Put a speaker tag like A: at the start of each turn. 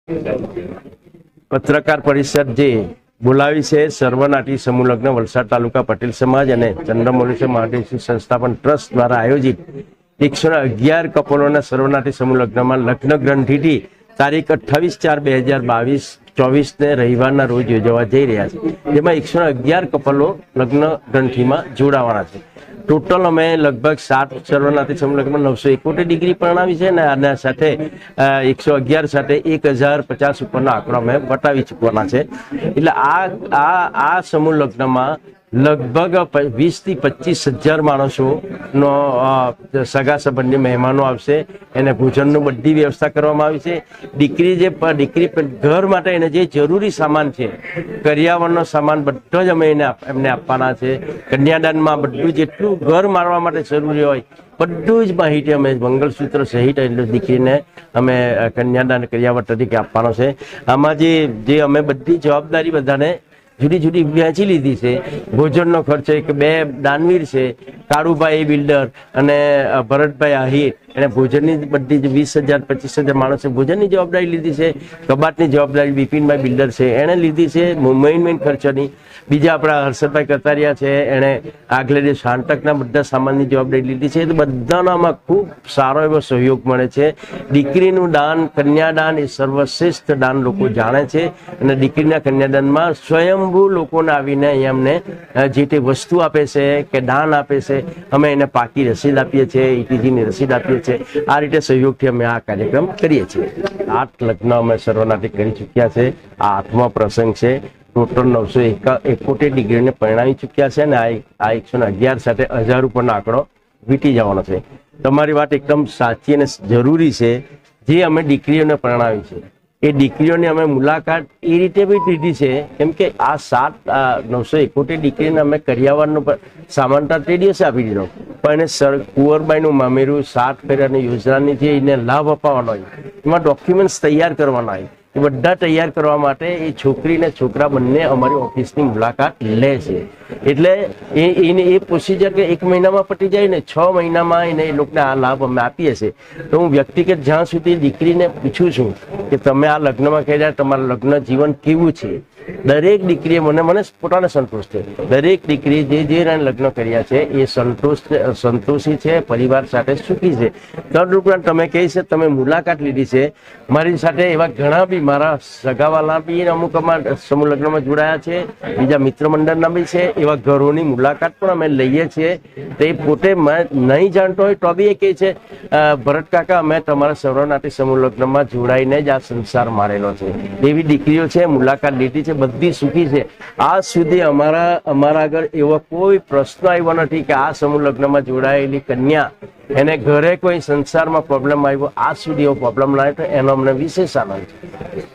A: પત્રકાર પરિષદ જે બોલાવી છે સર્વનાટી સમૂહ લગ્ન વલસાડ તાલુકા પટેલ સમાજ અને ચંદ્રમૌળેશ્વર મહાદેવજી સંસ્થાપન ટ્રસ્ટ દ્વારા આયોજિત 111 કપલોના સર્વનાટી સમૂહ લગ્નમાં લગ્ન ગ્રંથિથી તારીખ 28/4/2022 24 રવિવારના રોજ યોજવા જઈ રહ્યા છે, જેમાં 111 કપલો લગ્ન ગ્રંથિમાં જોડાવાના છે। टोटल अमे लगभग 7 सर्वनाटी समूह लग्न 971 डिग्री परणावी है ने आना साथे 111 साथे 1050 उपरनो आंकड़ो अमे बतावी चूकवाना छे। એટલે આ समूह लग्નમાં लगभग 20 થી 25 હજાર માણસોનો સગા સંબંધી મહેમાનો આવશે। એને ભોજનનું બધી વ્યવસ્થા કરવામાં આવી છે। દીકરી ઘર માટે એને જે જરૂરી સામાન છે, કરિયાવરનો સામાન બધો જ અમે એમને આપવાના છે। કન્યાદાનમાં બધું જેટલું ઘર મારવા માટે જરૂરી હોય બધું જ માહિતી અમે મંગળસૂત્ર સહિત દીકરીને અમે કન્યાદાન કરિયાવર તરીકે આપવાનો છે। આમાં જે અમે બધી જવાબદારી બધાને जुदी जुदी वહેંચી લીધી છે। ભોજનનો ખર્ચ એક બે દાનવીર છે, કાળુભાઈ બિલ્ડર અને ભરતભાઈ આહિર, એને ભોજનની બધી 20,000 25,000 માણસે ભોજનની જવાબદારી લીધી છે। કબાટની જવાબદારી બિપિનભાઈ બિલ્ડર છે એણે લીધી છે મેઇન ખર્ચની। બીજા આપણા હર્ષદભાઈ કતારિયા છે, એણે આગલે દિવસ શાંતકના બધા સામાનની જવાબદારી લીધી છે। તો બધાનામાં ખૂબ સારો એવો સહયોગ મળે છે। દીકરીનું દાન, કન્યાદાન એ સર્વશ્રેષ્ઠ દાન લોકો જાણે છે અને દીકરીના કન્યાદાનમાં સ્વયંભૂ લોકોને આવીને અહીંયા અમને જે તે વસ્તુ આપે છે કે દાન આપે છે, અમે એને પાકી રસીદ આપીએ છીએ, ઈટીજીની રસીદ આપીએ છીએ। આ રીતે સહયોગથી અમે આ કાર્યક્રમ કરીએ છીએ। 8 લગ્ન અમે સર્વનાટી કરી ચૂક્યા છે। આ 8મો પ્રસંગ છે। टोटल 971 डिग्री परिणामी चूक्या है ने आ 111 साथे 1000 उपरनो आंकड़ो वीटी जवानो छे। तमारी बात एकदम साची अने जरूरी है। जे अमे दीकरीओने परणावी छे ए दीकरीओनी अमे मुलाकात ए रीते बी लीधी छे केम के आ 971 डिग्रीने अमे करियावरनो सामानता ते दिवसे आपी दीधो, पण एने कुंवरबाईनुं मामेरुं 7 फेरानी योजनानी जे एने लाभ अपावવાનો હોય एमां डॉक्यूमेंट्स तैयार करवाना હોય એ બધા તૈયાર કરવા માટે એ છોકરી ને છોકરા બંને અમારી ઓફિસની મુલાકાત લે છે। એટલે એ પ્રોસિજર કે 1 મહિનામાં પતી જાય ને 6 મહિનામાં એને એ લોકોને આ લાભ અમે આપીએ છીએ। તો હું વ્યક્તિગત જ્યાં સુધી દીકરીને પૂછું છું કે તમે આ લગ્નમાં કર્યા, તમારું લગ્ન જીવન કેવું છે, દરેક દીકરીએ મને પોતાને સંતોષ છે। દરેક દીકરી જે લગ્ન કર્યા છે એ સંતોષી છે, પરિવાર સાથે સુખી છે। તદુપરાંત તમે કહી છે તમે મુલાકાત લીધી છે, મારી સાથે એવા ઘણા બી મારા સગાવાલા બી અમુક અમારા સમૂહ લગ્નમાં જોડાયા છે, બીજા મિત્ર મંડળના બી છે। એવા ઘરોની મુલાકાત પણ અમે લઈએ છીએ। તે પોતે નહીં જાણતો હોય તો બી એ કહે છે ભરત કાકા અમે તમારા સર્વનાટી સમૂહ લગ્નમાં જોડાઈને જ આ સંસાર મારેલો છે। એવી દીકરીઓ છે, મુલાકાત લીધી છે, બધી સુખી છે। આજ સુધી અમારા આગળ એવો કોઈ પ્રશ્ન આવ્યો નથી કે આ સમૂહ લગ્નમાં જોડાયેલી કન્યા એને ઘરે કોઈ સંસારમાં પ્રોબ્લેમ આવ્યો, આજ સુધી એવો પ્રોબ્લેમ ના આવ્યો। એનો અમને વિશેષ આનંદ છે।